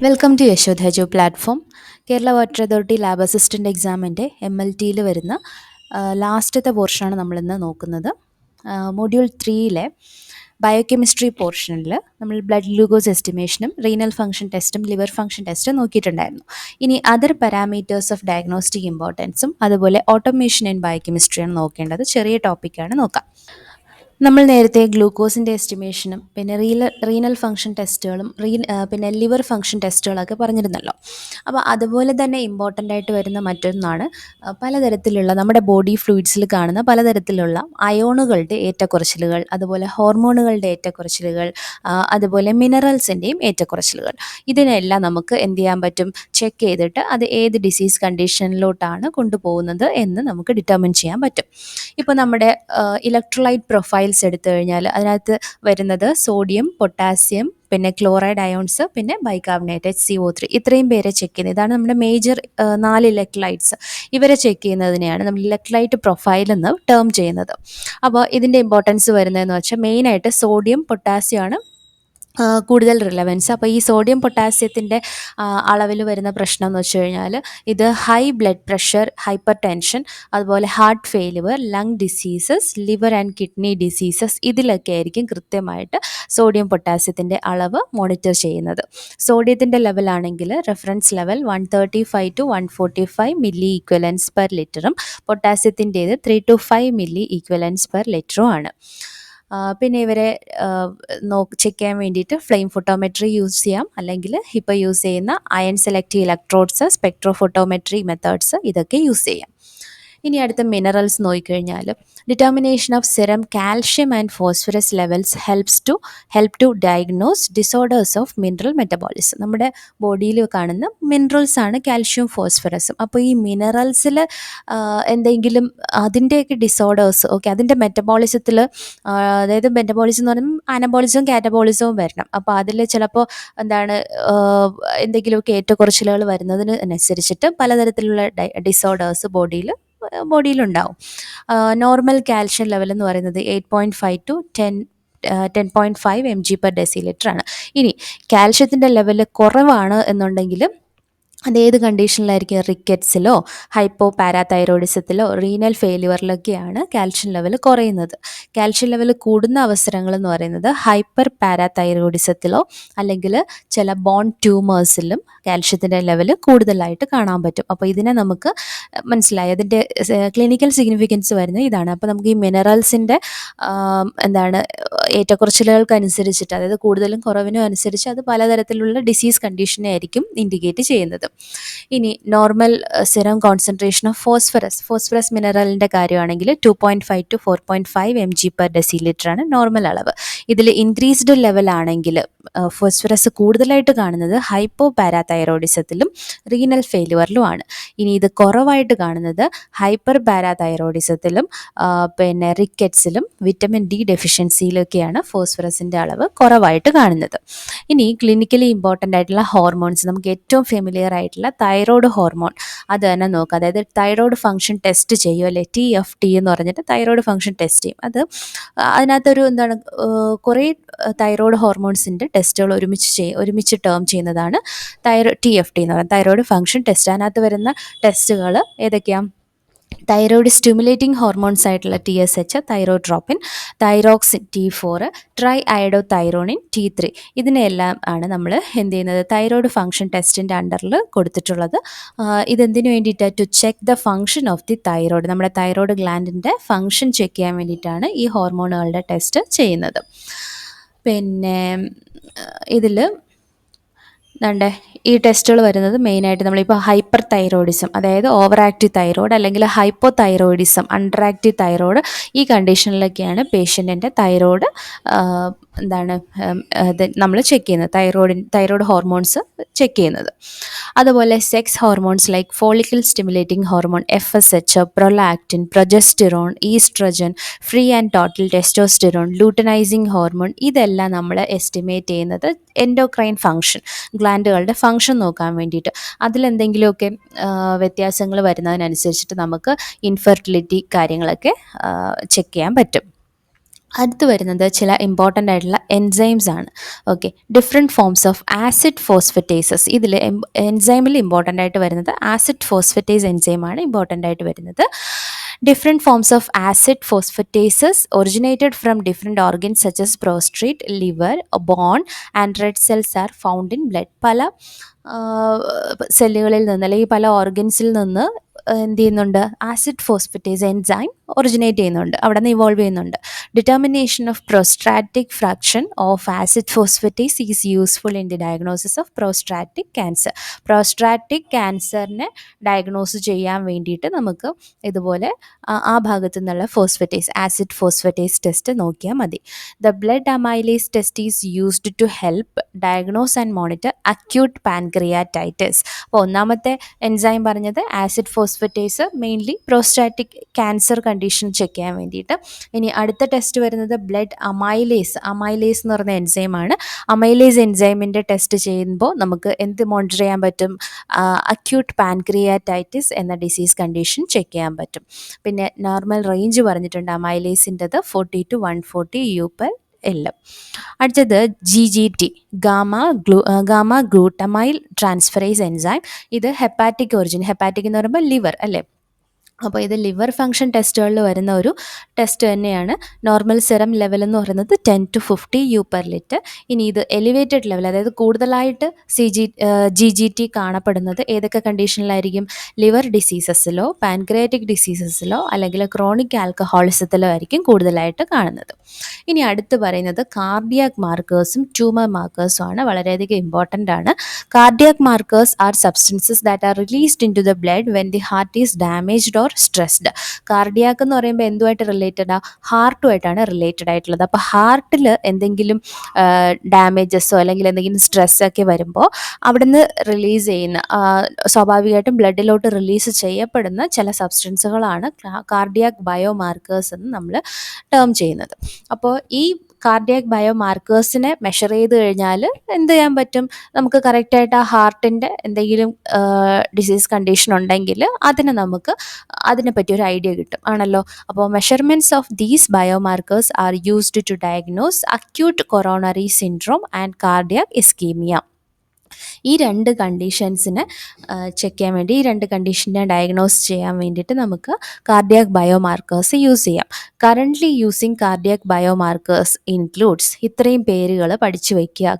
Welcome to യശോധജു platform. Kerala water authority lab assistant എക്സാമിൻ്റെ MLTയിൽ വരുന്ന ലാസ്റ്റത്തെ പോർഷനാണ് നമ്മളിന്ന് നോക്കുന്നത്. മൊഡ്യൂൾ 3-ലെ ബയോകെമിസ്ട്രി പോർഷനിൽ നമ്മൾ ബ്ലഡ് ഗ്ലൂക്കോസ് എസ്റ്റിമേഷനും റീനൽ ഫംഗ്ഷൻ ടെസ്റ്റും ലിവർ ഫംഗ്ഷൻ ടെസ്റ്റും നോക്കിയിട്ടുണ്ടായിരുന്നു. ഇനി അതർ പാരാമീറ്റേഴ്സ് ഓഫ് ഡയഗ്നോസ്റ്റിക് ഇമ്പോർട്ടൻസും അതുപോലെ ഓട്ടോമേഷൻ ഇൻ ബയോകെമിസ്ട്രിയാണ് നോക്കേണ്ടത്. ചെറിയ ടോപ്പിക്കാണ് നോക്കാം. നമ്മൾ നേരത്തെ ഗ്ലൂക്കോസിൻ്റെ എസ്റ്റിമേഷനും പിന്നെ റീനൽ ഫംഗ്ഷൻ ടെസ്റ്റുകളും പിന്നെ ലിവർ ഫംഗ്ഷൻ ടെസ്റ്റുകളൊക്കെ പറഞ്ഞിരുന്നല്ലോ. അപ്പോൾ അതുപോലെ തന്നെ ഇമ്പോർട്ടൻ്റ് ആയിട്ട് വരുന്ന മറ്റൊന്നാണ് പലതരത്തിലുള്ള നമ്മുടെ ബോഡി ഫ്ലൂയിഡ്സിൽ കാണുന്ന പലതരത്തിലുള്ള അയോണുകളുടെ ഏറ്റക്കുറച്ചിലുകൾ, അതുപോലെ ഹോർമോണുകളുടെ ഏറ്റക്കുറച്ചിലുകൾ, അതുപോലെ മിനറൽസിൻ്റെയും ഏറ്റക്കുറച്ചിലുകൾ. ഇതിനെല്ലാം നമുക്ക് എന്ത് ചെയ്യാൻ പറ്റും? ചെക്ക് ചെയ്തിട്ട് അത് ഏത് ഡിസീസ് കണ്ടീഷനിലോട്ടാണ് കൊണ്ടുപോകുന്നത് എന്ന് നമുക്ക് ഡിറ്റർമിൻ ചെയ്യാൻ പറ്റും. ഇപ്പോൾ നമ്മുടെ ഇലക്ട്രോലൈറ്റ് പ്രൊഫൈൽസ് എടുത്തു കഴിഞ്ഞാൽ അതിനകത്ത് വരുന്നത് സോഡിയം, പൊട്ടാസ്യം, പിന്നെ ക്ലോറൈഡ് അയോൺസ്, പിന്നെ ബൈകാർബണേറ്റ് HCO3, ഇത്രയും പേരെ ചെക്ക് ചെയ്യുന്നത്. ഇതാണ് നമ്മുടെ മേജർ 4 ഇലക്ട്രോലൈറ്റ്സ്. ഇവരെ ചെക്ക് ചെയ്യുന്നതിനെയാണ് നമ്മൾ ഇലക്ട്രോലൈറ്റ് പ്രൊഫൈൽ എന്ന് ടേം ചെയ്യുന്നത്. അപ്പോൾ ഇതിൻ്റെ ഇമ്പോർട്ടൻസ് വരുന്നതെന്ന് വെച്ചാൽ മെയിനായിട്ട് സോഡിയം, പൊട്ടാസ്യം ആണ് കൂടുതൽ റിലവൻസ്. അപ്പോൾ ഈ സോഡിയം പൊട്ടാസ്യത്തിൻ്റെ അളവിൽ വരുന്ന പ്രശ്നം എന്ന് വെച്ച് കഴിഞ്ഞാൽ ഇത് high blood pressure, hypertension, അതുപോലെ heart failure, lung diseases, liver and kidney diseases, ഇതിലൊക്കെ ആയിരിക്കും കൃത്യമായിട്ട് സോഡിയം പൊട്ടാസ്യത്തിൻ്റെ അളവ് മോണിറ്റർ ചെയ്യുന്നത്. സോഡിയത്തിൻ്റെ ലെവലാണെങ്കിൽ reference level 135 to 145 milli equivalents per ലിറ്ററും പൊട്ടാസ്യത്തിൻ്റേത് 3 to 5 മില്ലി ഈക്വലൻസ് പെർ ലിറ്ററും ആണ്. പിന്നെ ഇവരെ ചെക്ക് ചെയ്യാൻ വേണ്ടിയിട്ട് ഫ്ലെയിം ഫോട്ടോമെട്രി യൂസ് ചെയ്യാം, അല്ലെങ്കിൽ ഇപ്പോൾ യൂസ് ചെയ്യുന്ന ion selective electrodes, spectrophotometry methods, ഇതൊക്കെ യൂസ് ചെയ്യാം. ഇനി അടുത്ത മിനറൽസ് നോക്കിക്കഴിഞ്ഞാൽ determination of serum calcium and phosphorus levels help to diagnose disorders of mineral metabolism. നമ്മുടെ ബോഡിയിൽ കാണുന്ന മിനറൽസ് ആണ് കാൽഷ്യം, ഫോസ്ഫറസും. അപ്പോൾ ഈ മിനറൽസിൽ എന്തെങ്കിലും അതിൻ്റെയൊക്കെ ഡിസോർഡേഴ്സ്, ഓക്കെ, അതിൻ്റെ മെറ്റബോളിസത്തിൽ, അതായത് മെറ്റബോളിസം എന്ന് പറയുമ്പോൾ അനബോളിസവും കാറ്റബോളിസവും വരണം. അപ്പോൾ അതിൽ ചിലപ്പോൾ എന്തെങ്കിലുമൊക്കെ ഏറ്റക്കുറച്ചിലുകൾ വരുന്നതിന് അനുസരിച്ചിട്ട് പലതരത്തിലുള്ള ഡിസോർഡേഴ്സ് ബോഡിയിലുണ്ടാവും. നോർമൽ കാൽഷ്യം ലെവൽ എന്ന് പറയുന്നത് 8.5 to 10.5 mg/dL ആണ്. ഇനി കാൽഷ്യത്തിൻ്റെ ലെവൽ കുറവാണ് എന്നുണ്ടെങ്കിൽ അതേത് കണ്ടീഷനിലായിരിക്കും? റിക്കറ്റ്സിലോ ഹൈപ്പോ പാരാതൈറോയിഡിസത്തിലോ റീനൽ ഫെയിലുവറിലൊക്കെയാണ് കാൽഷ്യം ലെവൽ കുറയുന്നത്. കാൽഷ്യം ലെവൽ കൂടുന്ന അവസരങ്ങൾ എന്ന് പറയുന്നത് ഹൈപ്പർ പാരാതൈറോയിഡിസത്തിലോ അല്ലെങ്കിൽ ചില ബോൺ ട്യൂമേഴ്സിലും കാൽഷ്യത്തിൻ്റെ ലെവൽ കൂടുതലായിട്ട് കാണാൻ പറ്റും. അപ്പോൾ ഇതിനെ നമുക്ക് മനസ്സിലായി, അതിൻ്റെ ക്ലിനിക്കൽ സിഗ്നിഫിക്കൻസ് വരുന്നത് ഇതാണ്. അപ്പോൾ നമുക്ക് ഈ മിനറൽസിൻ്റെ ഏറ്റക്കുറച്ചിലുകൾക്കനുസരിച്ചിട്ട്, അതായത് കൂടുതലും കുറവിനും അനുസരിച്ച് അത് പലതരത്തിലുള്ള ഡിസീസ് കണ്ടീഷനെ ആയിരിക്കും ഇൻഡിക്കേറ്റ് ചെയ്യുന്നത്. ഇനി normal serum concentration of phosphorus മിനറലിൻ്റെ കാര്യമാണെങ്കിൽ 2.5 to 4.5 mg/dL ആണ് നോർമൽ അളവ്. ഇതിൽ ഇൻക്രീസ്ഡ് ലെവലാണെങ്കിൽ ഫോസ്ഫറസ് കൂടുതലായിട്ട് കാണുന്നത് ഹൈപ്പോ പാരാതൈറോയിഡിസത്തിലും റീനൽ ഫെയിലുവറിലുമാണ്. ഇനി ഇത് കുറവായിട്ട് കാണുന്നത് ഹൈപ്പർ പാരാതൈറോയിഡിസത്തിലും പിന്നെ റിക്കറ്റ്സിലും വിറ്റമിൻ D ഡെഫിഷ്യൻസിയിലൊക്കെയാണ് ഫോസ്ഫറസിൻ്റെ അളവ് കുറവായിട്ട് കാണുന്നത്. ഇനി ക്ലിനിക്കലി ഇമ്പോർട്ടൻ്റ് ആയിട്ടുള്ള ഹോർമോൺസ്, നമുക്ക് ഏറ്റവും ഫെമിലിയർ ആയിട്ടുള്ള തൈറോയ്ഡ് ഹോർമോൺ, അത് തന്നെ നോക്കുക. അതായത് തൈറോയ്ഡ് ഫംഗ്ഷൻ ടെസ്റ്റ് ചെയ്യും, അല്ലേ, TFT എന്ന് പറഞ്ഞിട്ട് തൈറോയ്ഡ് ഫംഗ്ഷൻ ടെസ്റ്റ് ചെയ്യും. അതിനകത്തൊരു കുറേ തൈറോയ്ഡ് ഹോർമോൺസിൻ്റെ ടെസ്റ്റുകൾ ഒരുമിച്ച് ടേം ചെയ്യുന്നതാണ് TFT എന്ന് പറയുന്നത്, തൈറോയ്ഡ് ഫംഗ്ഷൻ ടെസ്റ്റ്. അതിനകത്ത് വരുന്ന ടെസ്റ്റുകൾ ഏതൊക്കെയാണ്? തൈറോയ്ഡ് സ്റ്റിമുലേറ്റിംഗ് ഹോർമോൺസ് ആയിട്ടുള്ള TSH, thyrotropin, thyroxine T4, try iodo thyronine T3, ഇതിനെല്ലാം ആണ് നമ്മൾ എന്ത് ചെയ്യുന്നത്? തൈറോയ്ഡ് ഫംഗ്ഷൻ ടെസ്റ്റിൻ്റെ അണ്ടറിൽ കൊടുത്തിട്ടുള്ളത്. ഇതെന്തിനു വേണ്ടിയിട്ടാണ്? To check the function of the thyroid, നമ്മുടെ തൈറോയ്ഡ് ഗ്ലാൻഡിൻ്റെ ഫംഗ്ഷൻ ചെക്ക് ചെയ്യാൻ വേണ്ടിയിട്ടാണ് ഈ ഹോർമോണുകളുടെ ടെസ്റ്റ് ചെയ്യുന്നത്. പിന്നെ ഇതിൽ ഈ ടെസ്റ്റുകൾ വരുന്നത് മെയിനായിട്ട് നമ്മളിപ്പോൾ ഹൈപ്പർ തൈറോയിഡിസം, അതായത് ഓവർ ആക്റ്റീവ് തൈറോയ്ഡ്, അല്ലെങ്കിൽ hypo thyroidism, under active thyroid, ഈ കണ്ടീഷനിലൊക്കെയാണ് പേഷ്യൻറ്റിൻ്റെ തൈറോയ്ഡ് നമ്മൾ ചെക്ക് ചെയ്യുന്നത്, തൈറോയ്ഡ് ഹോർമോൺസ് ചെക്ക് ചെയ്യുന്നത്. അതുപോലെ sex hormones like follicle stimulating hormone FSH, prolactin, progesterone, oestrogen, free and total testosterone, luteinising hormone, ഇതെല്ലാം നമ്മൾ estimate ചെയ്യുന്നത് എൻഡോക്രൈൻ ഫംഗ്ഷൻ, ഗ്ലാൻഡുകളുടെ ഫംഗ്ഷൻ നോക്കാൻ വേണ്ടിയിട്ട്. അതിലെന്തെങ്കിലുമൊക്കെ വ്യത്യാസങ്ങൾ വരുന്നതിനനുസരിച്ചിട്ട് നമുക്ക് ഇൻഫെർട്ടിലിറ്റി കാര്യങ്ങളൊക്കെ ചെക്ക് ചെയ്യാൻ പറ്റും. അടുത്ത് വരുന്നത് ചില ഇമ്പോർട്ടൻ്റ് ആയിട്ടുള്ള എൻസൈംസ് ആണ്. Okay, different forms of acid phosphatases. ഇതിൽ എൻസൈമിൽ ഇമ്പോർട്ടൻ്റ് ആയിട്ട് വരുന്നത് ആസിഡ് ഫോസ്ഫറ്റേസ് എൻസൈമാണ് ഇമ്പോർട്ടൻ്റ് ആയിട്ട് വരുന്നത്. Different forms of acid phosphatases originated from different organs such as prostate, liver, bone and red cells are found in blood. പല സെല്ലുകളിൽ നിന്ന് അല്ലെങ്കിൽ പല ഓർഗൻസിൽ നിന്ന് എന്ത് ചെയ്യുന്നുണ്ട്, ആസിഡ് ഫോസ്ഫറ്റേസ് എൻസൈം ഒറിജിനേറ്റ് ചെയ്യുന്നുണ്ട്, അവിടെ നിന്ന് ഇവോൾവ് ചെയ്യുന്നുണ്ട്. Determination of prostatic fraction of acid phosphatase is useful in the diagnosis of prostatic cancer. Prostatic ക്യാൻസറിനെ ഡയഗ്നോസ് ചെയ്യാൻ വേണ്ടിയിട്ട് നമുക്ക് ഇതുപോലെ ആ ഭാഗത്തു നിന്നുള്ള ഫോസ്ഫറ്റേസ്, ആസിഡ് ഫോസ്ഫറ്റേസ് ടെസ്റ്റ് നോക്കിയാൽ മതി. The blood amylase test is used to help diagnose and monitor acute pancreatitis. അപ്പോൾ ഒന്നാമത്തെ എൻസൈം പറഞ്ഞത് acid phosphatase, mainly prostatic cancer condition check ചെയ്യാൻ വേണ്ടിയിട്ട്. ഇനി അടുത്ത ടെസ്റ്റ് വരുന്നത് ബ്ലഡ് അമൈലേസ്. അമൈലേസ് എന്ന് പറയുന്ന എൻസൈമാണ്. അമൈലേസ് എൻസൈമിൻ്റെ ടെസ്റ്റ് ചെയ്യുമ്പോൾ നമുക്ക് എന്ത് മോണിറ്റർ ചെയ്യാൻ പറ്റും, അക്യൂട്ട് പാൻക്രിയാറ്റൈറ്റിസ് എന്ന ഡിസീസ് കണ്ടീഷൻ ചെക്ക് ചെയ്യാൻ പറ്റും. പിന്നെ നോർമൽ റേഞ്ച് പറഞ്ഞിട്ടുണ്ട് അമൈലേസിൻ്റെത് 40 to 140 U/L. അടുത്തത് GGT, ഗാമ ഗ്ലൂട്ടമൈൽ ട്രാൻസ്ഫറേസ് എൻസൈം. ഇത് ഹെപ്പാറ്റിക് ഒറിജിൻ, ഹെപ്പാറ്റിക് എന്ന് പറയുമ്പോൾ ലിവർ അല്ലേ. അപ്പോൾ ഇത് ലിവർ ഫങ്ഷൻ ടെസ്റ്റുകളിൽ വരുന്ന ഒരു ടെസ്റ്റ് തന്നെയാണ്. നോർമൽ സെറം ലെവൽ എന്ന് പറയുന്നത് 10 to 50 U/L. ഇനി ഇത് എലിവേറ്റഡ് ലെവൽ, അതായത് കൂടുതലായിട്ട് GGT കാണപ്പെടുന്നത് ഏതൊക്കെ കണ്ടീഷനിലായിരിക്കും, ലിവർ ഡിസീസസിലോ പാൻക്രിയാറ്റിക് ഡിസീസസിലോ അല്ലെങ്കിൽ ക്രോണിക് ആൽക്കഹോളിസത്തിലോ ആയിരിക്കും കൂടുതലായിട്ട് കാണുന്നത്. ഇനി അടുത്ത് പറയുന്നത് കാർഡിയാക് മാർക്കേഴ്സും ട്യൂമർ മാർക്കേഴ്സും ആണ്. വളരെയധികം ഇമ്പോർട്ടൻ്റ് ആണ്. Cardiac markers are substances that are released in to the blood when the heart is damaged or stressed. Cardiac എന്ന് പറയുമ്പോൾ എന്തുമായിട്ട് റിലേറ്റഡാ, ഹാർട്ടുമായിട്ടാണ് റിലേറ്റഡ് ആയിട്ടുള്ളത്. അപ്പോൾ ഹാർട്ടിൽ എന്തെങ്കിലും ഡാമേജസോ അല്ലെങ്കിൽ എന്തെങ്കിലും സ്ട്രെസ്സൊക്കെ വരുമ്പോൾ അവിടുന്ന് റിലീസ് ചെയ്യുന്ന, സ്വാഭാവികമായിട്ടും ബ്ലഡിലോട്ട് റിലീസ് ചെയ്യപ്പെടുന്ന ചില സബ്സ്റ്റൻസുകളാണ് കാർഡിയാക് ബയോമാർക്കേഴ്സ് എന്ന് നമ്മൾ ടേം ചെയ്യുന്നത്. അപ്പോൾ ഈ കാർഡിയാക് ബയോമാർക്കേഴ്സിനെ മെഷർ ചെയ്ത് കഴിഞ്ഞാൽ എന്ത് ചെയ്യാൻ പറ്റും, നമുക്ക് കറക്റ്റായിട്ട് ആ ഹാർട്ടിൻ്റെ എന്തെങ്കിലും ഡിസീസ് കണ്ടീഷൻ ഉണ്ടെങ്കിൽ അതിനെപ്പറ്റി ഒരു ഐഡിയ കിട്ടും ആണല്ലോ. അപ്പോൾ measurements of these biomarkers are used to diagnose acute coronary syndrome and cardiac ischemia. ഈ രണ്ട് കണ്ടീഷൻസിനെ ചെക്ക് ചെയ്യാൻ വേണ്ടി, ഈ രണ്ട് കണ്ടീഷനെ ഡയഗ്നോസ് ചെയ്യാൻ വേണ്ടിയിട്ട് നമുക്ക് കാർഡിയാക് ബയോമാർക്കേഴ്സ് യൂസ് ചെയ്യാം. കറൻ്റ്ലി യൂസിങ് കാർഡിയാക് ബയോമാർക്കേഴ്സ് ഇൻക്ലൂഡ്സ്, ഇത്രയും പേരുകൾ പഠിച്ചു വയ്ക്കുക.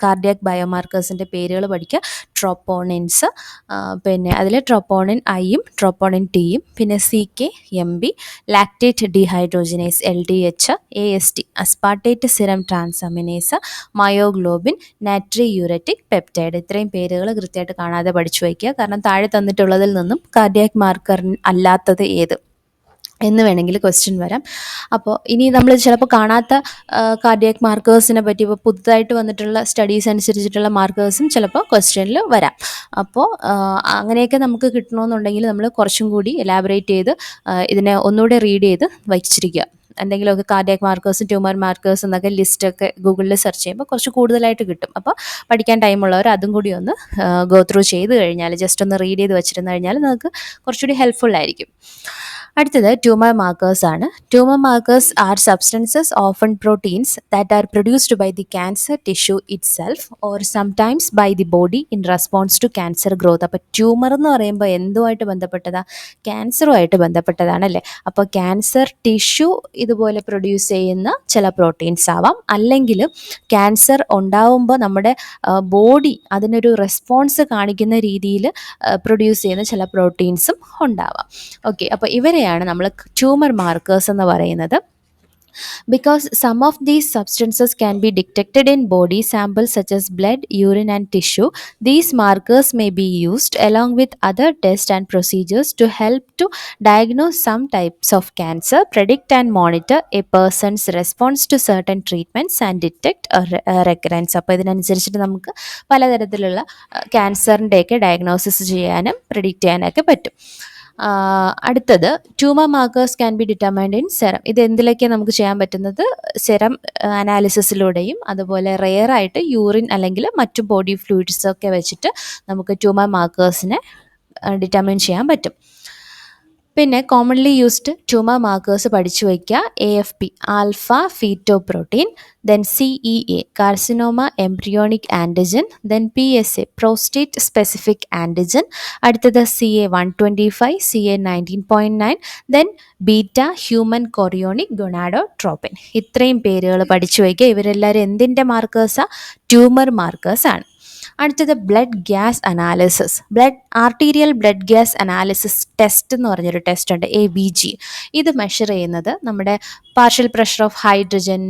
കാർഡിയാക് ബയോമാർക്കേഴ്സിൻ്റെ പേരുകൾ പഠിക്കുക. ട്രോപ്പോണിൻസ്, പിന്നെ അതിൽ ട്രോപ്പോണിൻ ഐയും ട്രോപ്പോണിൻ ടിയും, പിന്നെ CK, MB, lactate dehydrogenase LDH, AST, aspartate serum transaminase, myoglobin, natriuretic peptide. ഇത്രയും പേരുകൾ കൃത്യമായിട്ട് കാണാതെ പഠിച്ചു വയ്ക്കുക. കാരണം താഴെ തന്നിട്ടുള്ളതിൽ നിന്നും കാർഡിയാക് മാർക്കർ അല്ലാത്തത് ഏത് എന്ന് വേണമെങ്കിൽ ക്വസ്റ്റ്യൻ വരാം. അപ്പോൾ ഇനി നമ്മൾ ചിലപ്പോൾ കാണാത്ത കാർഡിയാക് മാർക്കേഴ്സിനെ പറ്റി, ഇപ്പോൾ പുതുതായിട്ട് വന്നിട്ടുള്ള സ്റ്റഡീസ് അനുസരിച്ചിട്ടുള്ള മാർക്കേഴ്സും ചിലപ്പോൾ ക്വസ്റ്റ്യനിൽ വരാം. അപ്പോൾ അങ്ങനെയൊക്കെ നമുക്ക് കിട്ടണമെന്നുണ്ടെങ്കിൽ നമ്മൾ കുറച്ചും കൂടി എലാബറേറ്റ് ചെയ്ത് ഇതിനെ ഒന്നുകൂടെ റീഡ് ചെയ്ത് വച്ചിരിക്കുക. എന്തെങ്കിലുമൊക്കെ കാർഡിയാക് മാർക്കേഴ്സും ട്യൂമർ മാർക്കേഴ്സ് എന്നൊക്കെ ലിസ്റ്റൊക്കെ ഗൂഗിളിൽ സെർച്ച് ചെയ്യുമ്പോൾ കുറച്ച് കൂടുതലായിട്ട് കിട്ടും. അപ്പോൾ പഠിക്കാൻ ടൈമുള്ളവർ അതും കൂടി ഒന്ന് ഗോ ത്രൂ ചെയ്ത് കഴിഞ്ഞാൽ, ജസ്റ്റ് ഒന്ന് റീഡ് ചെയ്ത് വെച്ചിരുന്നു കഴിഞ്ഞാൽ നമുക്ക് കുറച്ചുകൂടി ഹെൽപ്ഫുൾ ആയിരിക്കും. അടുത്തത് ട്യൂമർ മാർക്കേഴ്സ് ആണ്. Tumour markers are substances often proteins that are produced by the cancer tissue itself or sometimes by the body in response to cancer growth. അപ്പോൾ ട്യൂമർ എന്ന് പറയുമ്പോൾ എന്തുമായിട്ട് ബന്ധപ്പെട്ടതാണ്, ക്യാൻസറുമായിട്ട് ബന്ധപ്പെട്ടതാണല്ലേ. അപ്പോൾ ക്യാൻസർ ടിഷ്യൂ ഇതുപോലെ produce ചെയ്യുന്ന ചില proteins ആവാം, അല്ലെങ്കിൽ ക്യാൻസർ ഉണ്ടാവുമ്പോൾ നമ്മുടെ ബോഡി അതിനൊരു റെസ്പോൺസ് കാണിക്കുന്ന രീതിയിൽ പ്രൊഡ്യൂസ് ചെയ്യുന്ന ചില പ്രോട്ടീൻസും ഉണ്ടാവാം. ഓക്കെ, അപ്പോൾ ഇവരെയാണ് നമ്മൾ ട്യൂമർ മാർക്കേഴ്സ് എന്ന് പറയുന്നത്. Because some of these substances can be detected in body samples such as blood, urine and tissue, these markers may be used along with other tests and procedures to help to diagnose some types of cancer, predict and monitor a person's response to certain treatments and detect a recurrence. അപ്പോൾ ഇതിനനുസരിച്ചിട്ട് നമുക്ക് പലതരത്തിലുള്ള ക്യാൻസറിൻ്റെയൊക്കെ diagnosis ചെയ്യാനും predict ചെയ്യാനൊക്കെ പറ്റും. അടുത്തത് tumour markers can be determined in serum. ഇത് എന്തിലൊക്കെ നമുക്ക് ചെയ്യാൻ പറ്റുന്നത്, സെറം അനാലിസിസിലൂടെയും അതുപോലെ റെയറായിട്ട് യൂറിൻ അല്ലെങ്കിൽ മറ്റു ബോഡി ഫ്ലൂയിഡ്സൊക്കെ വെച്ചിട്ട് നമുക്ക് ട്യൂമർ മാർക്കേഴ്സിനെ ഡിറ്റർമൈൻ ചെയ്യാൻ പറ്റും. പിന്നെ കോമൺലി യൂസ്ഡ് ട്യൂമർ മാർക്കേഴ്സ് പഠിച്ചു വയ്ക്കുക. AFP alpha fetoprotein, then CEA carcinoma embryonic antigen, then PSA prostate specific antigen, അടുത്തത് CA-125, CA-19.9, then beta human chorionic gonadotropin. ഇത്രയും പേരുകൾ പഠിച്ചു വയ്ക്കുക. ഇവരെല്ലാവരും എന്തിൻ്റെ മാർക്കേഴ്സാണ്? ട്യൂമർ മാർക്കേഴ്സാണ്. അടുത്തത് blood gas analysis. Arterial blood gas analysis test എന്ന് പറഞ്ഞൊരു ടെസ്റ്റ് ഉണ്ട്, ABG. ഇത് മെഷർ ചെയ്യുന്നത് നമ്മുടെ partial pressure of hydrogen,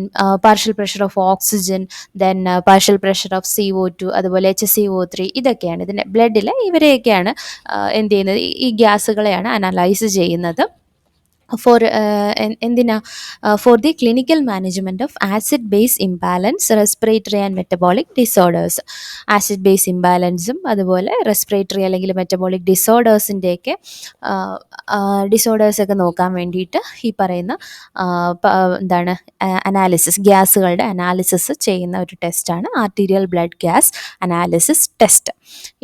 partial pressure of oxygen, then partial pressure of CO2, അതുപോലെ HCO3. ഇതൊക്കെയാണ് ഇതിൻ്റെ ബ്ലഡിൽ ഇവരെയൊക്കെയാണ് എന്ത് ചെയ്യുന്നത്, ഈ ഗ്യാസുകളെയാണ് അനലൈസ് ചെയ്യുന്നത്. എന്തിനാ? For the clinical management of acid base imbalance, respiratory and metabolic disorders. Acid base ഇംബാലൻസും അതുപോലെ റെസ്പിറേറ്ററി അല്ലെങ്കിൽ മെറ്റബോളിക് ഡിസോർഡേഴ്സിൻ്റെയൊക്കെ ഡിസോർഡേഴ്സൊക്കെ നോക്കാൻ വേണ്ടിയിട്ട് ഈ പറയുന്ന എന്താണ് അനാലിസിസ്, ഗ്യാസുകളുടെ അനാലിസിസ് ചെയ്യുന്ന ഒരു ടെസ്റ്റാണ് arterial blood gas analysis test.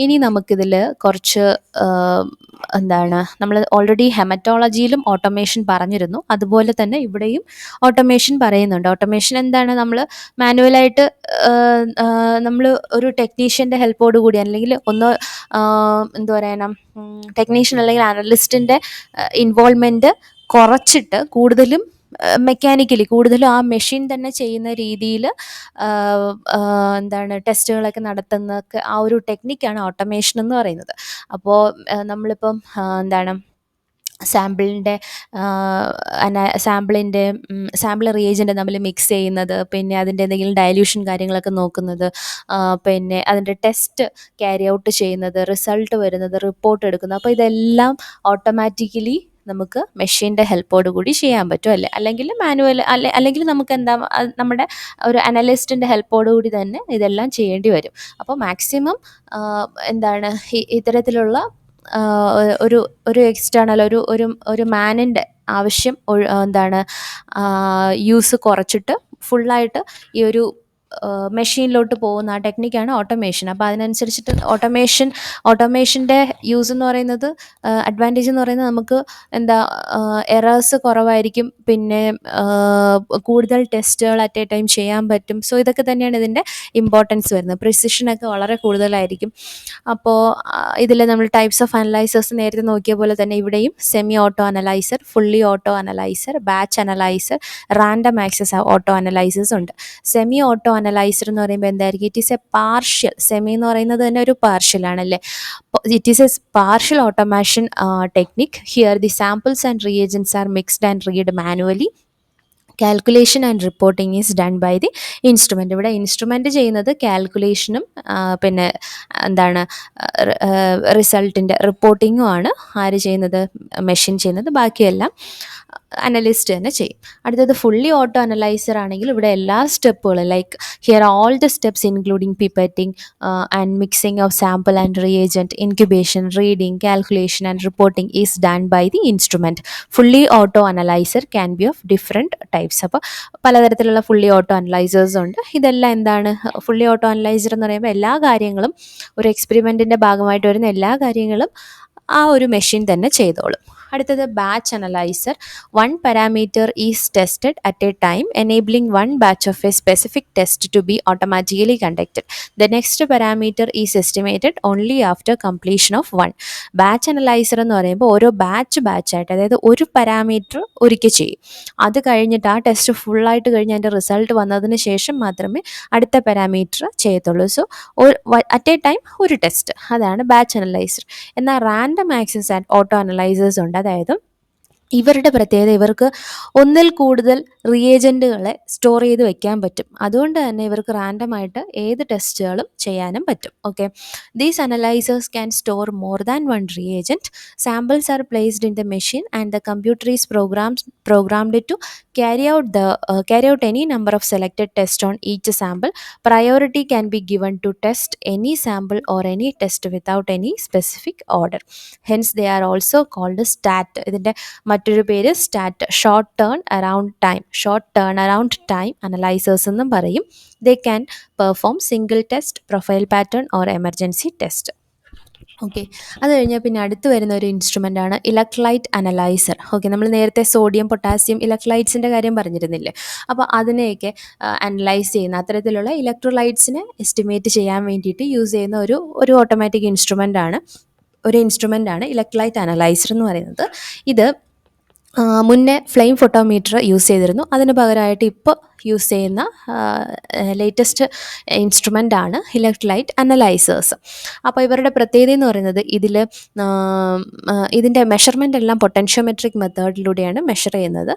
ഇനി നമുക്കിതിൽ കുറച്ച് എന്താണ്, നമ്മൾ ഓൾറെഡി ഹെമറ്റോളജിയിലും ഓട്ടോമേഷൻ പറഞ്ഞിരുന്നു, അതുപോലെ തന്നെ ഇവിടെയും ഓട്ടോമേഷൻ പറയുന്നുണ്ട്. ഓട്ടോമേഷൻ എന്താണ്? നമ്മൾ മാനുവലായിട്ട് നമ്മൾ ഒരു ടെക്നീഷ്യൻ്റെ ഹെൽപ്പോട് കൂടി അല്ലെങ്കിൽ എന്താ പറയുക, ടെക്നീഷ്യൻ അല്ലെങ്കിൽ അനലിസ്റ്റിൻ്റെ ഇൻവോൾവ്മെൻറ്റ് കുറച്ചിട്ട് കൂടുതലും മെക്കാനിക്കലി കൂടുതലും ആ മെഷീൻ തന്നെ ചെയ്യുന്ന രീതിയിൽ എന്താണ് ടെസ്റ്റുകളൊക്കെ നടത്തുന്നതൊക്കെ ആ ഒരു ടെക്നിക്കാണ് ഓട്ടോമേഷൻ എന്ന് പറയുന്നത്. അപ്പോൾ നമ്മളിപ്പം എന്താണ് സാമ്പിളിൻ്റെ സാമ്പിൾ റിയേജൻ്റ് നമ്മൾ മിക്സ് ചെയ്യുന്നത്, പിന്നെ അതിൻ്റെ എന്തെങ്കിലും ഡയല്യൂഷൻ കാര്യങ്ങളൊക്കെ നോക്കുന്നത്, പിന്നെ അതിൻ്റെ ടെസ്റ്റ് ക്യാരി ഔട്ട് ചെയ്യുന്നത്, റിസൾട്ട് വരുന്നത്, റിപ്പോർട്ട് എടുക്കുന്നത്. അപ്പോൾ ഇതെല്ലാം ഓട്ടോമാറ്റിക്കലി നമുക്ക് മെഷീൻ്റെ ഹെൽപ്പോട് കൂടി ചെയ്യാൻ പറ്റും അല്ലേ? അല്ലെങ്കിൽ മാനുവൽ അല്ലെങ്കിൽ നമുക്ക് എന്താ നമ്മുടെ ഒരു അനലിസ്റ്റിൻ്റെ ഹെൽപ്പോട് കൂടി തന്നെ ഇതെല്ലാം ചെയ്യേണ്ടി വരും. അപ്പോൾ മാക്സിമം എന്താണ് ഇത്തരത്തിലുള്ള ഒരു ഒരു എക്സ്റ്റേണൽ ഒരു മാനിൻ്റെ ആവശ്യം എന്താണ് യൂസ് കുറച്ചിട്ട് ഫുള്ളായിട്ട് ഈ ഒരു മെഷീനിലോട്ട് പോകുന്ന ആ ടെക്നിക്കാണ് ഓട്ടോമേഷൻ. അപ്പോൾ അതിനനുസരിച്ചിട്ട് ഓട്ടോമേഷൻ്റെ യൂസ് എന്ന് പറയുന്നത്, അഡ്വാൻറ്റേജ് എന്ന് പറയുന്നത് നമുക്ക് എന്താ എറേഴ്സ് കുറവായിരിക്കും, പിന്നെ കൂടുതൽ ടെസ്റ്റുകൾ അറ്റ് എ ടൈം ചെയ്യാൻ പറ്റും. സോ ഇതൊക്കെ തന്നെയാണ് ഇതിൻ്റെ ഇമ്പോർട്ടൻസ് വരുന്നത്. പ്രിസിഷനൊക്കെ വളരെ കൂടുതലായിരിക്കും. അപ്പോൾ ഇതിൽ നമ്മൾ ടൈപ്സ് ഓഫ് അനലൈസേഴ്സ് നേരത്തെ നോക്കിയ പോലെ തന്നെ ഇവിടെയും semi auto analyser, fully auto analyser, batch analyser, random access auto analysers ഉണ്ട്. സെമി ഓട്ടോ അനലൈസർ എന്ന് പറയുമ്പോൾ എന്തായിരിക്കും? It is a partial, semi എന്ന് പറയുന്നത് തന്നെ ഒരു പാർഷ്യൽ ആണല്ലേ. It is a partial automation technique. Here the samples and reagents are mixed and read manually. Calculation and reporting is done by the instrument. ഇവിടെ instrument ചെയ്യുന്നത് കാൽക്കുലേഷനും പിന്നെ എന്താണ് റിസൾട്ടിൻ്റെ റിപ്പോർട്ടിങ്ങും ആണ് ആര് ചെയ്യുന്നത്? മെഷീൻ ചെയ്യുന്നത്. ബാക്കിയെല്ലാം അനലിസ്റ്റ് തന്നെ ചെയ്യും. അടുത്തത് ഫുള്ളി ഓട്ടോ അനലൈസർ ആണെങ്കിൽ ഇവിടെ എല്ലാ സ്റ്റെപ്പുകളും like here all the steps including pipetting and mixing of sample and reagent, incubation, reading, calculation and reporting is done by the instrument. Fully auto analyser can be of different types. അപ്പോൾ പലതരത്തിലുള്ള fully auto analysers ഉണ്ട്. ഇതെല്ലാം എന്താണ്? Fully auto analyser എന്ന് പറയുമ്പോൾ എല്ലാ കാര്യങ്ങളും ഒരു എക്സ്പെരിമെൻറ്റിൻ്റെ ഭാഗമായിട്ട് വരുന്ന എല്ലാ കാര്യങ്ങളും ആ ഒരു മെഷീൻ തന്നെ ചെയ്തോളും. അടുത്തത് batch analyser. One parameter is tested at A time enabling one batch of a specific test to be automatically conducted. The next parameter is estimated only after completion of one. Batch analyser എന്ന് പറയുമ്പോൾ ഓരോ ബാച്ചായിട്ട്, അതായത് ഒരു parameter ഒരിക്കൽ ചെയ്യും. അത് കഴിഞ്ഞിട്ട് ആ ടെസ്റ്റ് ഫുള്ളായിട്ട് കഴിഞ്ഞ് അതിൻ്റെ റിസൾട്ട് വന്നതിന് ശേഷം മാത്രമേ അടുത്ത പാരാമീറ്റർ ചെയ്യത്തുള്ളൂ. സോ അറ്റ് എ ടൈം ഒരു ടെസ്റ്റ്, അതാണ് ബാച്ച് അനലൈസർ. എന്നാൽ random access and auto analysers ഉണ്ട്. അതായത് ഇവരുടെ പ്രത്യേകത, ഇവർക്ക് ഒന്നിൽ കൂടുതൽ റിയേജൻറ്റുകളെ സ്റ്റോർ ചെയ്ത് വെക്കാൻ പറ്റും. അതുകൊണ്ട് തന്നെ ഇവർക്ക് റാൻഡമായിട്ട് ഏത് ടെസ്റ്റുകളും ചെയ്യാനും പറ്റും. Okay, these analysers can store more than one reagent. Samples are placed in the machine and the computer is programmed to carry out any number of selected tests on each sample. Priority can be given to test any sample or any test without any specific order. Hence they are also called STAT. ഇതിൻ്റെ മറ്റൊരു പേര് stat, short turn around time analysers എന്നും പറയും. They can perform single test, profile pattern or emergency test. Okay. അത് കഴിഞ്ഞാൽ പിന്നെ അടുത്ത് വരുന്ന ഒരു ഇൻസ്ട്രുമെൻ്റാണ് ഇലക്ട്രോലൈറ്റ് അനലൈസർ. ഓക്കെ, നമ്മൾ നേരത്തെ സോഡിയം, പൊട്ടാസ്യം, ഇലക്ട്രോലൈറ്റ്സിൻ്റെ കാര്യം പറഞ്ഞിരുന്നില്ലേ? അപ്പോൾ അതിനെയൊക്കെ അനലൈസ് ചെയ്യുന്ന അത്തരത്തിലുള്ള ഇലക്ട്രോലൈറ്റ്സിനെ എസ്റ്റിമേറ്റ് ചെയ്യാൻ വേണ്ടിയിട്ട് യൂസ് ചെയ്യുന്ന ഒരു ഓട്ടോമാറ്റിക് ഇൻസ്ട്രുമെൻ്റാണ് ഇലക്ട്രോലൈറ്റ് അനലൈസർ എന്ന് പറയുന്നത്. ഇത് മുന്നേ ഫ്ലെയിം ഫോട്ടോമീറ്റർ യൂസ് ചെയ്തിരുന്നു. അതിന് പകരമായിട്ട് ഇപ്പോൾ യൂസ് ചെയ്യുന്ന ലേറ്റസ്റ്റ് ഇൻസ്ട്രുമെൻ്റാണ് ഇലക്ട്രോലൈറ്റ് അനലൈസേഴ്സ്. അപ്പോൾ ഇവരുടെ പ്രത്യേകത എന്ന് പറയുന്നത് ഇതിൻ്റെ മെഷർമെൻ്റ് എല്ലാം പൊട്ടൻഷ്യോമെട്രിക് മെത്തേഡിലൂടെയാണ് മെഷർ ചെയ്യുന്നത്.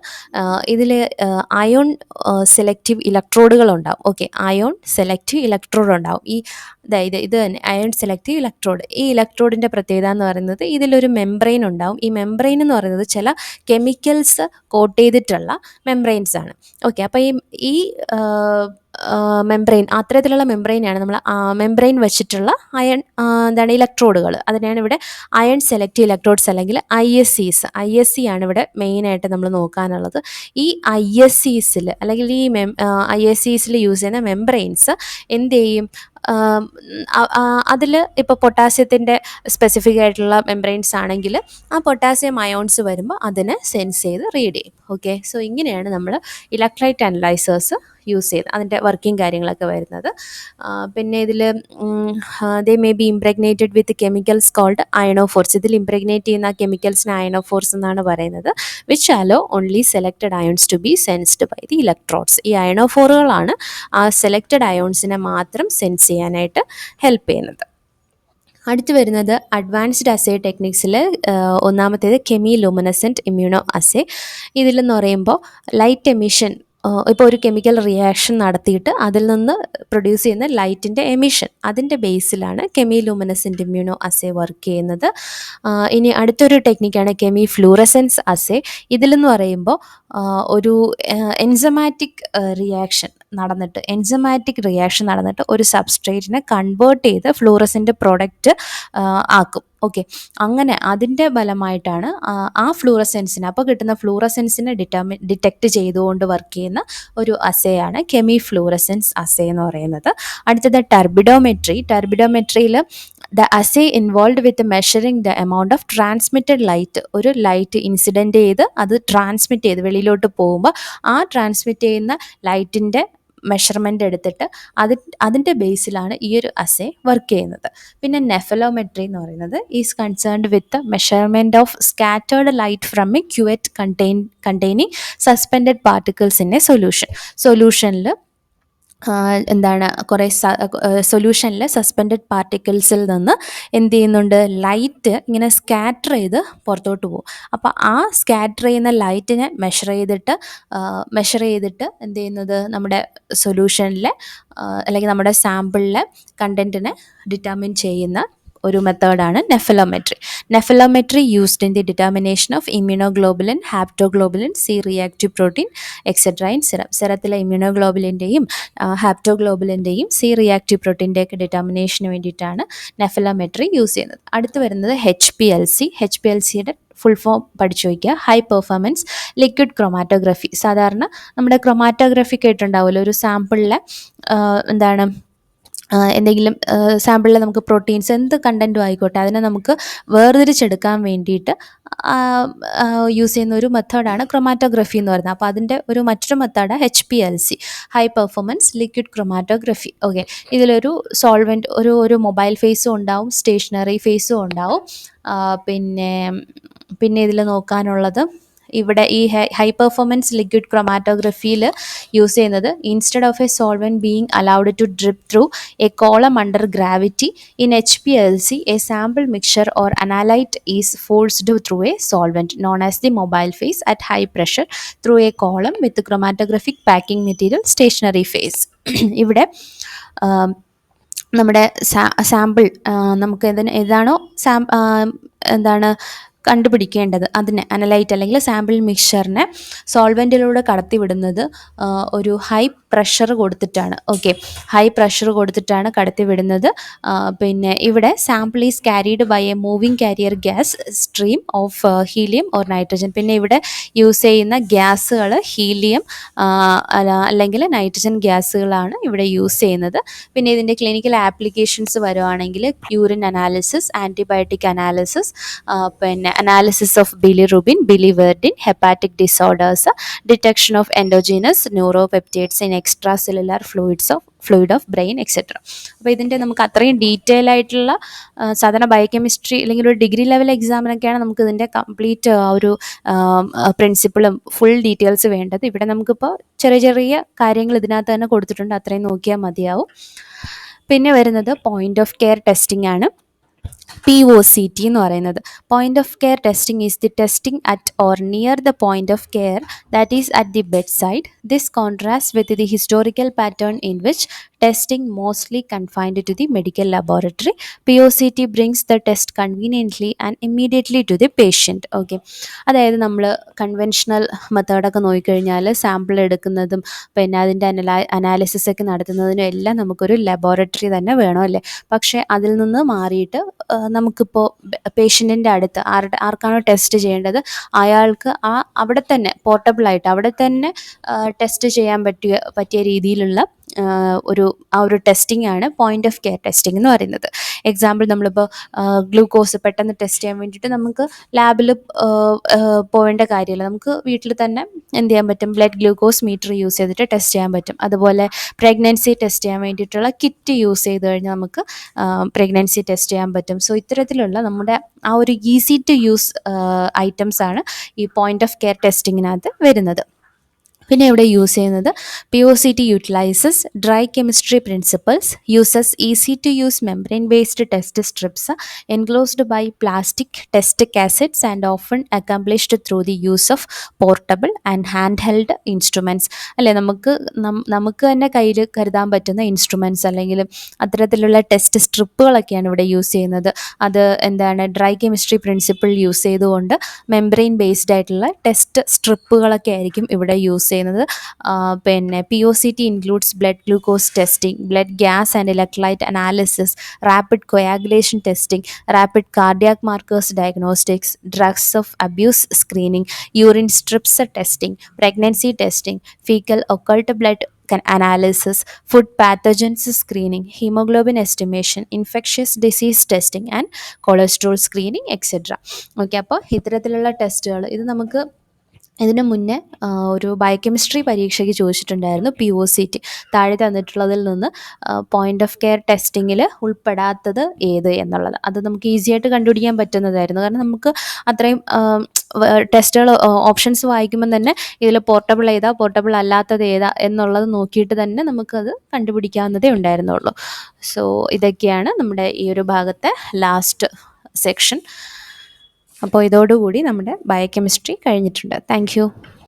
ഇതിൽ അയോൺ സെലക്റ്റീവ് ഇലക്ട്രോഡുകളുണ്ടാവും. ഓക്കെ, അയോൺ സെലക്റ്റീവ് ഇലക്ട്രോഡ് ഉണ്ടാവും. ഇത് തന്നെ അയോൺ സെലക്റ്റീവ് ഇലക്ട്രോഡ്. ഈ ഇലക്ട്രോഡിൻ്റെ പ്രത്യേകത എന്ന് പറയുന്നത് ഇതിലൊരു മെംബ്രെയിൻ ഉണ്ടാവും. ഈ മെംബ്രെയിൻ എന്ന് പറയുന്നത് ചില കെമിക്കൽസ് കോട്ട് ചെയ്തിട്ടുള്ള മെംബ്രെയിൻസ് ആണ്. ഓക്കെ, അപ്പോൾ ഈ മെംബ്രെയിൻ, അത്തരത്തിലുള്ള മെംബ്രെയിനാണ് നമ്മൾ മെംബ്രെയിൻ വെച്ചിട്ടുള്ള ഇലക്ട്രോഡുകൾ. അതിനാണ് ഇവിടെ അയൺ സെലക്റ്റീവ് ഇലക്ട്രോഡ്സ് അല്ലെങ്കിൽ ISCs ആണ് ഇവിടെ മെയിനായിട്ട് നമ്മൾ നോക്കാനുള്ളത്. ഈ ISCസിൽ അല്ലെങ്കിൽ ഈ ISCസിൽ യൂസ് ചെയ്യുന്ന മെംബ്രെയിൻസ് എന്ത് ചെയ്യും? അതിൽ ഇപ്പോൾ പൊട്ടാസ്യത്തിൻ്റെ സ്പെസിഫിക് ആയിട്ടുള്ള മെംബ്രെയിൻസ് ആണെങ്കിൽ ആ പൊട്ടാസ്യം അയോൺസ് വരുമ്പോൾ അതിനെ സെൻസ് ചെയ്ത് റീഡ് ചെയ്യും. ഓക്കെ, സോ ഇങ്ങനെയാണ് നമ്മൾ ഇലക്ട്രോലൈറ്റ് അനലൈസേഴ്സ് യൂസ് ചെയ്ത് അതിൻ്റെ വർക്കിംഗ് കാര്യങ്ങളൊക്കെ വരുന്നത്. പിന്നെ ഇതിൽ they may be impregnated with chemicals called ionophores. ഇതിൽ ഇംപ്രഗ്നേറ്റ് ചെയ്യുന്ന കെമിക്കൽസിന് അയണോഫോർസ് എന്നാണ് പറയുന്നത്. Which allow only selected ions to be sensed by the electrodes. ഈ അയണോഫോറുകളാണ് ആ സെലക്റ്റഡ് അയോൺസിനെ മാത്രം സെൻസ് ചെയ്യാനായിട്ട് ഹെൽപ്പ് ചെയ്യുന്നത്. അടുത്ത് വരുന്നത് അഡ്വാൻസ്ഡ് അസേ ടെക്നിക്സിൽ ഒന്നാമത്തേത് കെമി ലൂമിനസെൻറ്റ് ഇമ്മ്യൂണോ അസേ. ഇതിലെന്ന് പറയുമ്പോൾ ലൈറ്റ് എമിഷൻ, ഇപ്പോൾ ഒരു കെമിക്കൽ റിയാക്ഷൻ നടത്തിയിട്ട് അതിൽ നിന്ന് പ്രൊഡ്യൂസ് ചെയ്യുന്ന ലൈറ്റിൻ്റെ എമിഷൻ, അതിൻ്റെ ബേസിലാണ് കെമി ലൂമിനസെൻറ്റ് ഇമ്മ്യൂണോ അസേ വർക്ക് ചെയ്യുന്നത്. ഇനി അടുത്തൊരു ടെക്നിക്കാണ് കെമി ഫ്ലൂറസെൻസ് അസേ. ഇതിലെന്ന് പറയുമ്പോൾ ഒരു എൻസമാറ്റിക് റിയാക്ഷൻ നടന്നിട്ട് ഒരു സബ്സ്ട്രേറ്റിനെ കൺവേർട്ട് ചെയ്ത് ഫ്ലൂറസെൻ്റ് പ്രോഡക്റ്റ് ആക്കും. ഓക്കെ, അങ്ങനെ അതിൻ്റെ ഫലമായിട്ടാണ് ആ ഫ്ലൂറസെൻസിനെ, അപ്പോൾ കിട്ടുന്ന ഫ്ലൂറസെൻസിനെ ഡിറ്റക്റ്റ് ചെയ്തുകൊണ്ട് വർക്ക് ചെയ്യുന്ന ഒരു അസേയാണ് കെമി ഫ്ലൂറസെൻസ് അസേ എന്ന് പറയുന്നത്. അടുത്തത് ടർബിഡോമെട്രിയിൽ the assay involve with measuring the amount of transmitted light. ഒരു ലൈറ്റ് ഇൻസിഡൻറ്റ് ചെയ്ത് അത് ട്രാൻസ്മിറ്റ് ചെയ്ത് വെളിയിലോട്ട് പോകുമ്പോൾ ആ ട്രാൻസ്മിറ്റ് ചെയ്യുന്ന ലൈറ്റിൻ്റെ മെഷർമെൻ്റ് എടുത്തിട്ട് അതിൻ്റെ ബേസിലാണ് ഈ ഒരു അസേ വർക്ക് ചെയ്യുന്നത്. പിന്നെ നെഫലോമെട്രി എന്ന് പറയുന്നത് is concerned with measurement of scattered light from A CUET containing suspended particles in A സൊല്യൂഷനിൽ കുറേ സൊല്യൂഷനിൽ സസ്പെൻഡഡ് പാർട്ടിക്കിൾസിൽ നിന്ന് എന്ത് ചെയ്യുന്നുണ്ട്? ലൈറ്റ് ഇങ്ങനെ സ്കാറ്റർ ചെയ്ത് പുറത്തോട്ട് പോകും. അപ്പോൾ ആ സ്കാറ്റർ ചെയ്യുന്ന ലൈറ്റിനെ മെഷർ ചെയ്തിട്ട് എന്ത് ചെയ്യുന്നത്? നമ്മുടെ സൊല്യൂഷനിലെ അല്ലെങ്കിൽ നമ്മുടെ സാമ്പിളിലെ കണ്ടൻറ്റിനെ ഡിറ്റർമിൻ ചെയ്യുന്ന ഒരു മെത്തേഡാണ് nephelometry used in the determination of immunoglobulin, haptoglobulin, C reactive protein etcetera in സെറത്തിലെ ഇമ്മ്യൂണോഗ്ലോബുലിൻ്റെയും ഹാപ്റ്റോഗ്ലോബുലിൻ്റെയും സി റിയാക്റ്റീവ് പ്രോട്ടീൻ്റെയൊക്കെ ഡിറ്റർമിനേഷന് വേണ്ടിയിട്ടാണ് നെഫലോമെട്രി യൂസ് ചെയ്യുന്നത്. അടുത്ത് വരുന്നത് HPLCയുടെ ഫുൾ ഫോം പഠിച്ചു വയ്ക്കുക. High performance liquid chromatography. സാധാരണ നമ്മുടെ ക്രൊമാറ്റോഗ്രഫി കേട്ടിട്ടുണ്ടാവുമല്ലോ, ഒരു സാമ്പിളിലെ എന്തെങ്കിലും സാമ്പിളിൽ നമുക്ക് പ്രോട്ടീൻസ് എന്ത് കണ്ടൻറ്റും ആയിക്കോട്ടെ അതിനെ നമുക്ക് വേർതിരിച്ചെടുക്കാൻ വേണ്ടിയിട്ട് യൂസ് ചെയ്യുന്ന ഒരു മെത്തേഡാണ് ക്രൊമാറ്റോഗ്രഫി എന്ന് പറയുന്നത്. അപ്പോൾ അതിൻ്റെ മറ്റൊരു method HPLC, high performance liquid chromatography. Okay, ഇതിലൊരു സോൾവെൻറ്റ് ഒരു മൊബൈൽ ഫേസും ഉണ്ടാവും, സ്റ്റേഷനറി ഫേസും ഉണ്ടാവും. പിന്നെ ഇതിൽ നോക്കാനുള്ളത്, ഇവിടെ ഈ ഹൈ പെർഫോമൻസ് ലിക്വിഡ് ക്രൊമാറ്റോഗ്രഫിയിൽ യൂസ് ചെയ്യുന്നത് instead of a solvent being allowed to drip through a column under gravity, in HPLC a sample mixture or analyte is forced through a solvent known as the mobile phase at high pressure through a column with chromatographic packing material stationary phase. ഇവിടെ നമ്മുടെ sample നമുക്ക് ഏതാണോ കണ്ടുപിടിക്കേണ്ടത് അതിനെ analyte അല്ലെങ്കിൽ sample മിക്സ്ചറിനെ സോൾവെൻറ്റിലൂടെ കടത്തിവിടുന്നത് ഒരു ഹൈ പ്രഷർ കൊടുത്തിട്ടാണ്, ഓക്കെ, ഹൈ പ്രഷർ കൊടുത്തിട്ടാണ് കടത്തി വിടുന്നത്. പിന്നെ ഇവിടെ sample is carried by a moving carrier gas stream of helium or nitrogen. പിന്നെ ഇവിടെ യൂസ് ചെയ്യുന്ന ഗ്യാസുകൾ ഹീലിയം അല്ലെങ്കിൽ നൈട്രജൻ ഗ്യാസുകളാണ് ഇവിടെ യൂസ് ചെയ്യുന്നത്. പിന്നെ ഇതിൻ്റെ ക്ലിനിക്കൽ ആപ്ലിക്കേഷൻസ് വരുവാണെങ്കിൽ യൂറിൻ അനാലിസിസ്, ആൻറ്റിബയോട്ടിക് അനാലിസിസ്, പിന്നെ analysis of bilirubin, biliverdin, hepatic disorders, detection of endogenous neuropeptides in extra cellular fluid of brain etcetera. അപ്പോൾ ഇതിൻ്റെ നമുക്ക് അത്രയും ഡീറ്റെയിൽ ആയിട്ടുള്ള സാധാരണ ബയോകെമിസ്ട്രി അല്ലെങ്കിൽ ഒരു ഡിഗ്രി ലെവൽ എക്സാമിനൊക്കെയാണ് നമുക്ക് ഇതിൻ്റെ കംപ്ലീറ്റ് ഒരു പ്രിൻസിപ്പിളും ഫുൾ ഡീറ്റെയിൽസ് വേണ്ടത്. ഇവിടെ നമുക്കിപ്പോൾ ചെറിയ ചെറിയ കാര്യങ്ങൾ ഇതിനകത്ത് തന്നെ കൊടുത്തിട്ടുണ്ട്, അത്രയും നോക്കിയാൽ മതിയാവും. പിന്നെ വരുന്നത് പോയിന്റ് ഓഫ് കെയർ ടെസ്റ്റിംഗ് ആണ്. POCT എന്ന് പറയുന്നത്. Point of care testing is the testing at or near the point of care that is at the bedside. This contrast with the historical pattern in which testing mostly confined to the medical laboratory. POCT brings the test conveniently and immediately to the patient. Okay, അതായത് നമ്മൾ conventional മെത്തേഡൊക്കെ നോക്കിക്കഴിഞ്ഞാൽ sample എടുക്കുന്നതും പിന്നെ അതിൻ്റെ analysis ഒക്കെ നടത്തുന്നതിനും എല്ലാം നമുക്കൊരു ലബോറട്ടറി തന്നെ വേണം അല്ലേ. പക്ഷേ അതിൽ നിന്ന് മാറിയിട്ട് നമുക്കിപ്പോൾ പേഷ്യൻറ്റിൻ്റെ അടുത്ത് ആർക്കാണോ ടെസ്റ്റ് ചെയ്യേണ്ടത് അയാൾക്ക് അവിടെ തന്നെ പോർട്ടബിളായിട്ട് അവിടെ തന്നെ ടെസ്റ്റ് ചെയ്യാൻ പറ്റിയ രീതിയിലുള്ള ഒരു ടെസ്റ്റിംഗ് ആണ് പോയിന്റ് ഓഫ് കെയർ ടെസ്റ്റിംഗ് എന്ന് പറയുന്നത്. എക്സാമ്പിൾ നമ്മളിപ്പോൾ ഗ്ലൂക്കോസ് പെട്ടെന്ന് ടെസ്റ്റ് ചെയ്യാൻ വേണ്ടിയിട്ട് നമുക്ക് ലാബിൽ പോകേണ്ട കാര്യമില്ല, നമുക്ക് വീട്ടിൽ തന്നെ എന്ത് ചെയ്യാൻ പറ്റും, ബ്ലഡ് ഗ്ലൂക്കോസ് മീറ്റർ യൂസ് ചെയ്തിട്ട് ടെസ്റ്റ് ചെയ്യാൻ പറ്റും. അതുപോലെ പ്രഗ്നൻസി ടെസ്റ്റ് ചെയ്യാൻ വേണ്ടിയിട്ടുള്ള കിറ്റ് യൂസ് ചെയ്ത് കഴിഞ്ഞാൽ നമുക്ക് പ്രഗ്നൻസി ടെസ്റ്റ് ചെയ്യാൻ പറ്റും. സോ ഇത്തരത്തിലുള്ള നമ്മുടെ ആ ഒരു ഈസി ടു യൂസ് ഐറ്റംസ് ആണ് ഈ പോയിന്റ് ഓഫ് കെയർ ടെസ്റ്റിങ്ങിനകത്ത് വരുന്നത്. പിന്നെ ഇവിടെ യൂസ് ചെയ്യുന്നത് POCT utilises dry chemistry principles, uses easy to use membrane based test strips enclosed by plastic test cassettes and often accomplished through the use of portable and handheld instruments. അല്ലെ, നമുക്ക് തന്നെ കയ്യിൽ കരുതാൻ പറ്റുന്ന instruments അല്ലെങ്കിൽ അത്തരത്തിലുള്ള test സ്ട്രിപ്പുകളൊക്കെയാണ് ഇവിടെ use ചെയ്യുന്നത്. അത് എന്താണ്, ഡ്രൈ കെമിസ്ട്രി പ്രിൻസിപ്പിൾ യൂസ് ചെയ്തുകൊണ്ട് മെംബ്രെയിൻ ബേസ്ഡ് ആയിട്ടുള്ള ടെസ്റ്റ് സ്ട്രിപ്പുകളൊക്കെ ആയിരിക്കും ഇവിടെ യൂസ് ചെയ്യുന്നത്. പിന്നെ POCT includes blood glucose testing, blood gas and electrolyte analysis, rapid coagulation testing, rapid cardiac markers diagnostics, drugs of abuse screening, urine strips testing, pregnancy testing, fecal occult blood analysis, food pathogens screening, hemoglobin estimation, infectious disease testing and cholesterol screening etc. Okay, അപ്പോൾ ഇത്തരത്തിലുള്ള ടെസ്റ്റുകൾ ഇത് നമുക്ക് ഇതിന് മുന്നേ ഒരു biochemistry പരീക്ഷയ്ക്ക് ചോദിച്ചിട്ടുണ്ടായിരുന്നു. POCT താഴെ തന്നിട്ടുള്ളതിൽ നിന്ന് പോയിന്റ് ഓഫ് കെയർ ടെസ്റ്റിങ്ങിൽ ഉൾപ്പെടാത്തത് ഏത് എന്നുള്ളത് അത് നമുക്ക് ഈസി ആയിട്ട് കണ്ടുപിടിക്കാൻ പറ്റുന്നതായിരുന്നു. കാരണം നമുക്ക് അത്രയും ടെസ്റ്റുകൾ ഓപ്ഷൻസ് വായിക്കുമ്പം തന്നെ ഇതിൽ പോർട്ടബിൾ ഏതാ പോർട്ടബിൾ അല്ലാത്തത് ഏതാ എന്നുള്ളത് നോക്കിയിട്ട് തന്നെ നമുക്കത് കണ്ടുപിടിക്കാവുന്നതേ ഉണ്ടായിരുന്നുള്ളൂ. സോ ഇതൊക്കെയാണ് നമ്മുടെ ഈ ഒരു ഭാഗത്തെ ലാസ്റ്റ് സെക്ഷൻ. അപ്പോൾ ഇതോടുകൂടി നമ്മുടെ ബയോകെമിസ്ട്രി കഴിഞ്ഞിട്ടുണ്ട്. Thank you.